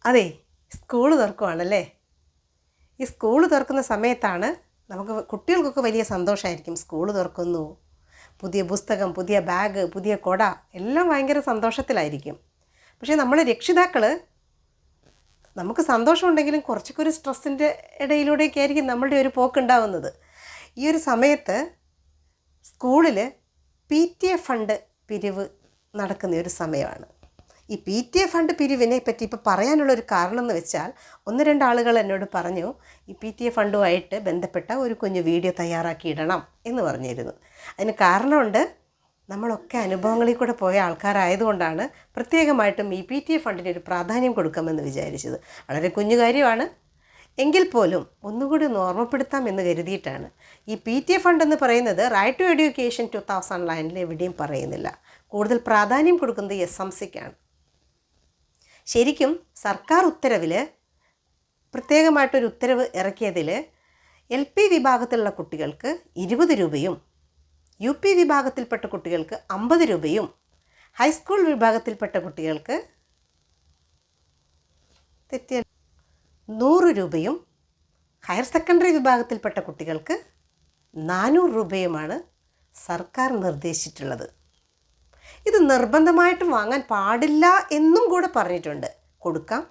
അതെ, സ്കൂൾ തുറക്കുവാണല്ലേ. ഈ സ്കൂൾ തുറക്കുന്ന സമയത്താണ് നമുക്ക് കുട്ടികൾക്കൊക്കെ വലിയ സന്തോഷമായിരിക്കും. സ്കൂൾ തുറക്കുന്നു, പുതിയ പുസ്തകം, പുതിയ ബാഗ്, പുതിയ കുട, എല്ലാം ഭയങ്കര സന്തോഷത്തിലായിരിക്കും. പക്ഷേ നമ്മൾ രക്ഷിതാക്കൾ, നമുക്ക് സന്തോഷമുണ്ടെങ്കിലും കുറച്ചൊക്കെ ഒരു സ്ട്രെസ്സിൻ്റെ ഇടയിലൂടെയൊക്കെ ആയിരിക്കും നമ്മളുടെ ഒരു പോക്കുണ്ടാവുന്നത്. ഈ ഒരു സമയത്ത് സ്കൂളിൽ PTA ഫണ്ട് പിരിവ് നടക്കുന്ന ഒരു സമയമാണ്. ഈ PTA ഫണ്ട് പിരിവിനെ പറ്റി ഇപ്പോൾ പറയാനുള്ളൊരു കാരണം എന്ന് വെച്ചാൽ, 1-2 ആളുകൾ എന്നോട് പറഞ്ഞു, ഈ PTA ഫണ്ടുമായിട്ട് ബന്ധപ്പെട്ട ഒരു കുഞ്ഞു വീഡിയോ തയ്യാറാക്കി ഇടണം എന്ന് പറഞ്ഞിരുന്നു. അതിന് കാരണമുണ്ട്, നമ്മളൊക്കെ അനുഭവങ്ങളിൽ കൂടെ പോയ ആൾക്കാരായതുകൊണ്ടാണ് പ്രത്യേകമായിട്ടും ഈ PTA ഫണ്ടിന് ഒരു പ്രാധാന്യം കൊടുക്കാമെന്ന് വിചാരിച്ചത്. വളരെ കുഞ്ഞു കാര്യമാണ്, എങ്കിൽ പോലും ഒന്നുകൂടി ഒന്ന് ഓർമ്മപ്പെടുത്താം എന്ന് കരുതിയിട്ടാണ്. ഈ PTA ഫണ്ട് എന്ന് പറയുന്നത് റൈറ്റ് ടു എഡ്യൂക്കേഷൻ 2009 എവിടെയും പറയുന്നില്ല. കൂടുതൽ പ്രാധാന്യം കൊടുക്കുന്നത് SMCക്കാണ്. ശരിക്കും സർക്കാർ ഉത്തരവിൽ പ്രത്യേകമായിട്ടൊരു ഉത്തരവ് ഇറക്കിയതിൽ LP വിഭാഗത്തിലുള്ള കുട്ടികൾക്ക് 20 രൂപയും UP വിഭാഗത്തിൽപ്പെട്ട കുട്ടികൾക്ക് 50 രൂപയും ഹൈസ്കൂൾ വിഭാഗത്തിൽപ്പെട്ട കുട്ടികൾക്ക് 100 രൂപയും ഹയർ സെക്കൻഡറി വിഭാഗത്തിൽപ്പെട്ട കുട്ടികൾക്ക് 400 രൂപയുമാണ് സർക്കാർ നിർദ്ദേശിച്ചിട്ടുള്ളത്. ഇത് നിർബന്ധമായിട്ടും വാങ്ങാൻ പാടില്ല എന്നും കൂടെ പറഞ്ഞിട്ടുണ്ട്. കൊടുക്കാം,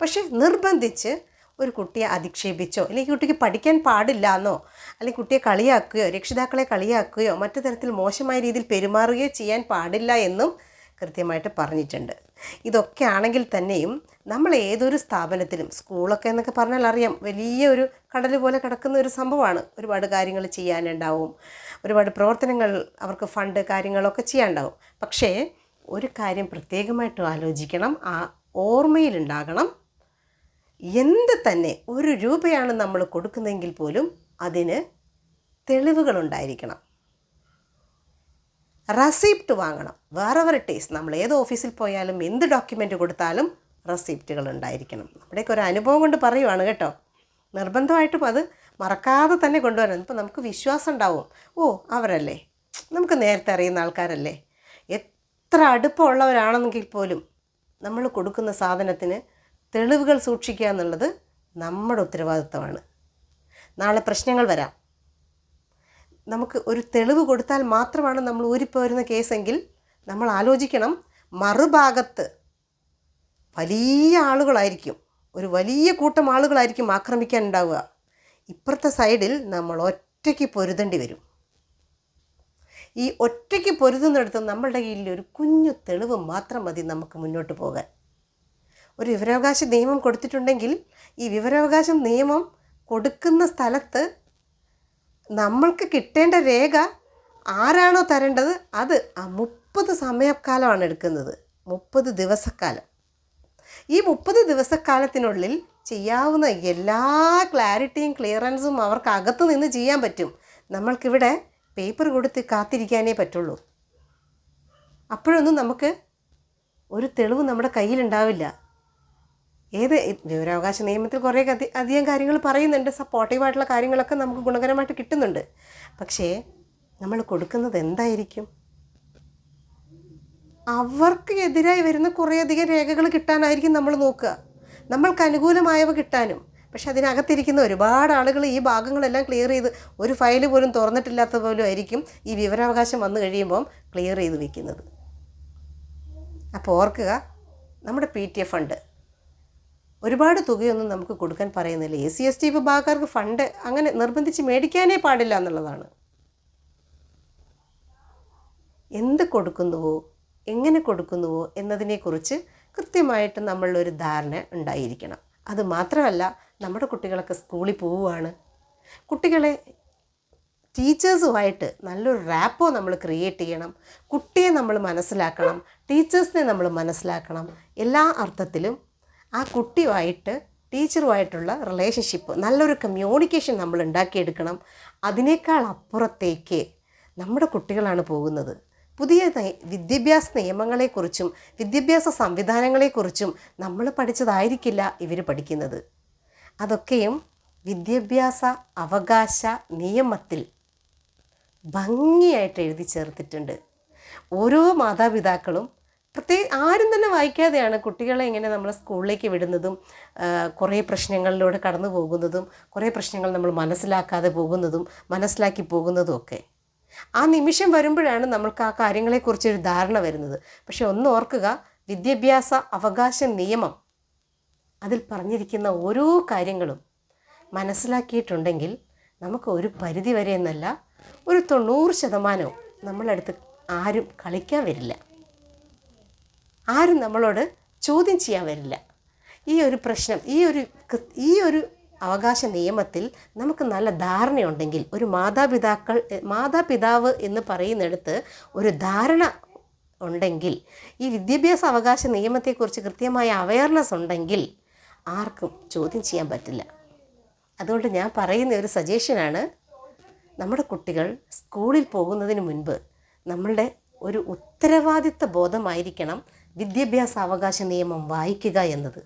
പക്ഷേ നിർബന്ധിച്ച് ഒരു കുട്ടിയെ അധിക്ഷേപിച്ചോ, അല്ലെങ്കിൽ കുട്ടിക്ക് പഠിക്കാൻ പാടില്ല എന്നോ, അല്ലെങ്കിൽ കുട്ടിയെ കളിയാക്കുകയോ രക്ഷിതാക്കളെ കളിയാക്കുകയോ മറ്റു തരത്തിൽ മോശമായ രീതിയിൽ പെരുമാറുകയോ ചെയ്യാൻ പാടില്ല എന്നും കൃത്യമായിട്ട് പറഞ്ഞിട്ടുണ്ട്. ഇതൊക്കെ ആണെങ്കിൽ തന്നെയും നമ്മൾ ഏതൊരു സ്ഥാപനത്തിലും, സ്കൂളൊക്കെ എന്നൊക്കെ പറഞ്ഞാൽ അറിയാം, വലിയ ഒരു കടൽ പോലെ കിടക്കുന്ന ഒരു സംഭവമാണ്. ഒരുപാട് കാര്യങ്ങൾ ചെയ്യാനുണ്ടാവും, ഒരുപാട് പ്രവർത്തനങ്ങൾ, അവർക്ക് ഫണ്ട് കാര്യങ്ങളൊക്കെ ചെയ്യാനുണ്ടാവും. പക്ഷേ ഒരു കാര്യം പ്രത്യേകമായിട്ടും ആലോചിക്കണം, ആ ഓർമ്മയിലുണ്ടാകണം, എന്ത് തന്നെ 1 രൂപയാണ് നമ്മൾ കൊടുക്കുന്നതെങ്കിൽ പോലും അതിന് തെളിവുകളുണ്ടായിരിക്കണം. റെസിപ്റ്റ് വാങ്ങണം. വേറെവർ ഇറ്റ് ഈസ്, നമ്മൾ ഏത് ഓഫീസിൽ പോയാലും എന്ത് ഡോക്യുമെൻ്റ് കൊടുത്താലും റെസിപ്റ്റുകൾ ഉണ്ടായിരിക്കണം. നമ്മുടെയൊക്കെ ഒരു അനുഭവം കൊണ്ട് പറയുവാണ് കേട്ടോ. നിർബന്ധമായിട്ടും അത് മറക്കാതെ തന്നെ കൊണ്ടുവരണം. ഇപ്പോൾ നമുക്ക് വിശ്വാസം ഉണ്ടാവും, ഓ അവരല്ലേ, നമുക്ക് നേരത്തെ അറിയുന്ന ആൾക്കാരല്ലേ. എത്ര അടുപ്പമുള്ളവരാണെന്നെങ്കിൽ പോലും നമ്മൾ കൊടുക്കുന്ന സാധനത്തിന് തെളിവുകൾ സൂക്ഷിക്കുക എന്നുള്ളത് നമ്മുടെ ഉത്തരവാദിത്തമാണ്. നാളെ പ്രശ്നങ്ങൾ വരാം. നമുക്ക് ഒരു തെളിവ് കൊടുത്താൽ മാത്രമാണ് നമ്മൾ ഊരിപ്പോരുന്ന കേസെങ്കിൽ നമ്മൾ ആലോചിക്കണം, മറുഭാഗത്ത് വലിയ ആളുകളായിരിക്കും, ഒരു വലിയ കൂട്ടം ആളുകളായിരിക്കും ആക്രമിക്കാൻ ഉണ്ടാവുക. ഇപ്പുറത്തെ സൈഡിൽ നമ്മൾ ഒറ്റയ്ക്ക് പൊരുതേണ്ടി വരും. ഈ ഒറ്റയ്ക്ക് പൊരുതുന്നിടത്ത് നമ്മളുടെ കയ്യിൽ ഒരു കുഞ്ഞു തെളിവ് മാത്രം മതി നമുക്ക് മുന്നോട്ട് പോകാൻ. ഒരു വിവരാവകാശ നിയമം കൊടുത്തിട്ടുണ്ടെങ്കിൽ ഈ വിവരാവകാശ നിയമം കൊടുക്കുന്ന സ്ഥലത്ത് നമ്മൾക്ക് കിട്ടേണ്ട രേഖ ആരാണോ തരേണ്ടത് അത് ആ 30 സമയക്കാലമാണ് എടുക്കുന്നത്. 30 ദിവസക്കാലം. ഈ 30 ദിവസക്കാലത്തിനുള്ളിൽ ചെയ്യാവുന്ന എല്ലാ ക്ലാരിറ്റിയും ക്ലിയറൻസും അവർക്ക് അകത്ത് നിന്ന് ചെയ്യാൻ പറ്റും. നമ്മൾക്കിവിടെ പേപ്പർ കൊടുത്ത് കാത്തിരിക്കാനേ പറ്റുള്ളൂ. അപ്പോഴൊന്നും നമുക്ക് ഒരു തെളിവ് നമ്മുടെ കയ്യിലുണ്ടാവില്ല. ഏത് വിവരാവകാശ നിയമത്തിൽ കുറേ അധികം കാര്യങ്ങൾ പറയുന്നുണ്ട്, സപ്പോർട്ടീവായിട്ടുള്ള കാര്യങ്ങളൊക്കെ നമുക്ക് ഗുണകരമായിട്ട് കിട്ടുന്നുണ്ട്. പക്ഷേ നമ്മൾ കൊടുക്കുന്നത് എന്തായിരിക്കും? അവർക്ക് എതിരായി വരുന്ന കുറേയധികം രേഖകൾ കിട്ടാനായിരിക്കും നമ്മൾ നോക്കുക, നമ്മൾക്ക് അനുകൂലമായവ കിട്ടാനും. പക്ഷെ അതിനകത്തിരിക്കുന്ന ഒരുപാട് ആളുകൾ ഈ ഭാഗങ്ങളെല്ലാം ക്ലിയർ ചെയ്ത്, ഒരു ഫയൽ പോലും തുറന്നിട്ടില്ലാത്ത പോലും ആയിരിക്കും ഈ വിവരാവകാശം വന്നു കഴിയുമ്പം ക്ലിയർ ചെയ്ത് വയ്ക്കുന്നത്. അപ്പോൾ ഓർക്കുക, നമ്മുടെ PTA ഫണ്ട് ഒരുപാട് തുകയൊന്നും നമുക്ക് കൊടുക്കാൻ പറയുന്നില്ല. SC/ST വിഭാഗക്കാർക്ക് ഫണ്ട് അങ്ങനെ നിർബന്ധിച്ച് മേടിക്കാനേ പാടില്ല എന്നുള്ളതാണ്. എന്ത് കൊടുക്കുന്നുവോ, എങ്ങനെ കൊടുക്കുന്നുവോ എന്നതിനെക്കുറിച്ച് കൃത്യമായിട്ട് നമ്മളൊരു ധാരണ ഉണ്ടായിരിക്കണം. അതുമാത്രമല്ല, നമ്മുടെ കുട്ടികളൊക്കെ സ്കൂളിൽ പോവുകയാണ്. കുട്ടികളെ ടീച്ചേഴ്സുമായിട്ട് നല്ലൊരു റാപ്പോ നമ്മൾ ക്രിയേറ്റ് ചെയ്യണം. കുട്ടിയെ നമ്മൾ മനസ്സിലാക്കണം, ടീച്ചേഴ്സിനെ നമ്മൾ മനസ്സിലാക്കണം. എല്ലാ അർത്ഥത്തിലും ആ കുട്ടിയുമായിട്ട് ടീച്ചറുമായിട്ടുള്ള റിലേഷൻഷിപ്പ്, നല്ലൊരു കമ്മ്യൂണിക്കേഷൻ നമ്മൾ ഉണ്ടാക്കിയെടുക്കണം. അതിനേക്കാൾ അപ്പുറത്തേക്ക് നമ്മുടെ കുട്ടികളാണ് പോകുന്നത്. പുതിയ വിദ്യാഭ്യാസ നിയമങ്ങളെക്കുറിച്ചും വിദ്യാഭ്യാസ സംവിധാനങ്ങളെക്കുറിച്ചും നമ്മൾ പഠിച്ചതായിരിക്കില്ല ഇവർ പഠിക്കുന്നത്. അതൊക്കെയും വിദ്യാഭ്യാസ അവകാശ നിയമത്തിൽ ഭംഗിയായിട്ട് എഴുതി ചേർത്തിട്ടുണ്ട്. ഓരോ മാതാപിതാക്കളും ആരും തന്നെ വായിക്കാതെയാണ് കുട്ടികളെ ഇങ്ങനെ നമ്മൾ സ്കൂളിലേക്ക് വിടുന്നതും കുറേ പ്രശ്നങ്ങളിലൂടെ കടന്നു പോകുന്നതും കുറേ പ്രശ്നങ്ങൾ നമ്മൾ മനസ്സിലാക്കാതെ പോകുന്നതും മനസ്സിലാക്കി പോകുന്നതും ഒക്കെ. ആ നിമിഷം വരുമ്പോഴാണ് നമ്മൾക്ക് ആ കാര്യങ്ങളെക്കുറിച്ചൊരു ധാരണ വരുന്നത്. പക്ഷെ ഒന്ന് ഓർക്കുക, വിദ്യാഭ്യാസ അവകാശ നിയമം അതിൽ പറഞ്ഞിരിക്കുന്ന ഓരോ കാര്യങ്ങളും മനസ്സിലാക്കിയിട്ടുണ്ടെങ്കിൽ നമുക്ക് ഒരു പരിധി വരെ എന്നല്ല, ഒരു 90% നമ്മളടുത്ത് ആരും കളിക്കാൻ വരില്ല, ആരും നമ്മളോട് ചോദ്യം ചെയ്യാൻ വരില്ല. ഈ ഒരു പ്രശ്നം, ഈ ഒരു അവകാശ നിയമത്തിൽ നമുക്ക് നല്ല ധാരണയുണ്ടെങ്കിൽ, ഒരു മാതാപിതാവ് എന്ന് പറയുന്നിടത്ത് ഒരു ധാരണ ഉണ്ടെങ്കിൽ, ഈ വിദ്യാഭ്യാസ അവകാശ നിയമത്തെക്കുറിച്ച് കൃത്യമായ അവയർനെസ് ഉണ്ടെങ്കിൽ ആർക്കും ചോദ്യം ചെയ്യാൻ പറ്റില്ല. അതുകൊണ്ട് ഞാൻ പറയുന്ന ഒരു സജഷനാണ്, നമ്മുടെ കുട്ടികൾ സ്കൂളിൽ പോകുന്നതിന് മുൻപ് നമ്മളുടെ ഒരു ഉത്തരവാദിത്ത ബോധമായിരിക്കണം വിദ്യാഭ്യാസ അവകാശ നിയമം വായിക്കുക എന്നത്.